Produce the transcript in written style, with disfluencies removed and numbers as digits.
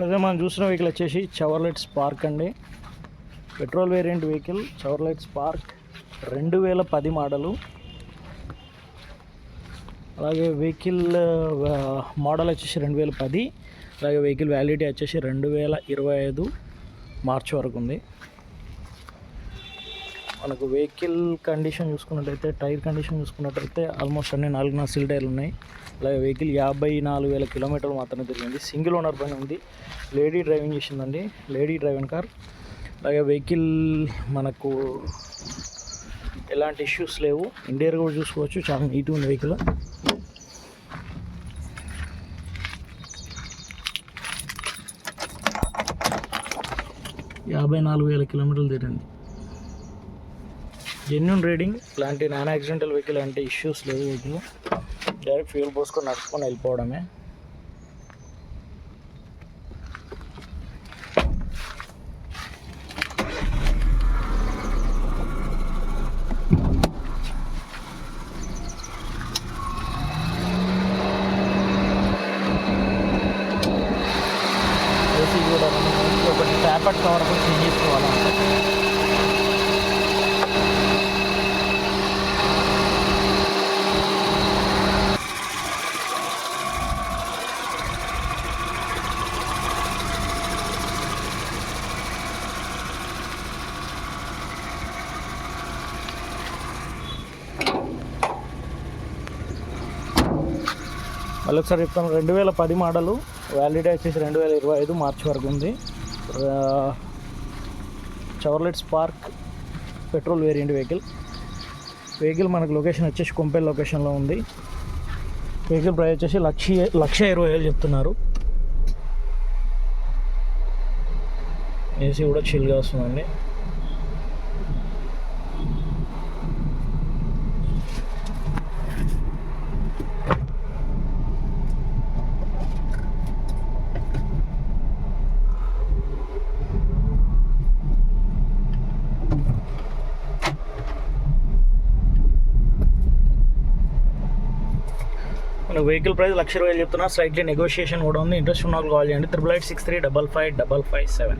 Present మనం చూసిన vehicle వచ్చేసి చెవర్లెట్ స్పార్క్ అండి. Petrol variant vehicle Chevrolet spark 2010 model. అలాగే వెహికల్ మోడల్ వచ్చేసి 2010. అలాగే వెహికల్ వ్యాలిడిటీ వచ్చేసి 2025 మార్చ్ వరకు ఉంది. మనకు వెహికల్ కండిషన్ చూసుకున్నట్టయితే, టైర్ కండిషన్ చూసుకున్నట్టయితే ఆల్మోస్ట్ అన్ని 4 సీల్ టైర్లు ఉన్నాయి. అలాగే వెహికల్ 54,000 కిలోమీటర్లు మాత్రమే తిరిగింది. సింగిల్ ఓనర్ పైన ఉంది. లేడీ డ్రైవింగ్ చేసిందండి, లేడీ డ్రైవింగ్ కార్. అలాగే వెహికల్ మనకు ఎలాంటి ఇష్యూస్ లేవు. ఇంటీరియర్ కూడా చూసుకోవచ్చు, చాలా నీట్గా ఉంది వెహికల్. యాభై 54,000 కిలోమీటర్లు తిరిగింది. జెన్యూన్ రీడింగ్, ఇలాంటి నాన్ యాక్సిడెంటల్ వెహికల్ అంటే ఇష్యూస్ లేవు. వెహికల్ డైరెక్ట్ ఫ్యూల్ పోసుకొని నడుచుకొని వెళ్ళిపోవడమే. ఏసీ కూడా ఒకటి ట్యాపట్ కవర్ కూడా చేంజ్ చేసుకోవాలంటే మళ్ళీ ఒకసారి చెప్తాను. 2010 మోడలు, వ్యాలిడిటీ వచ్చేసి 2025 మార్చ్ వరకు ఉంది. Chevrolet spark petrol variant vehicle మనకు లొకేషన్ వచ్చేసి కొంపెల్ లొకేషన్లో ఉంది. వెహికల్ ప్రైస్ వచ్చేసి 1,20,000 చెప్తున్నారు. ఏసీ కూడా చిల్గా వస్తుందండి. వెహికల్ ప్రైస్ 1,20,000 చెప్తున్నా. స్లైట్లీ నెగోషియేషన్ కూడా ఉంది. ఇంట్రెస్ట్ ఉన్న వాళ్ళు కాల్ చేయండి. 8863555557.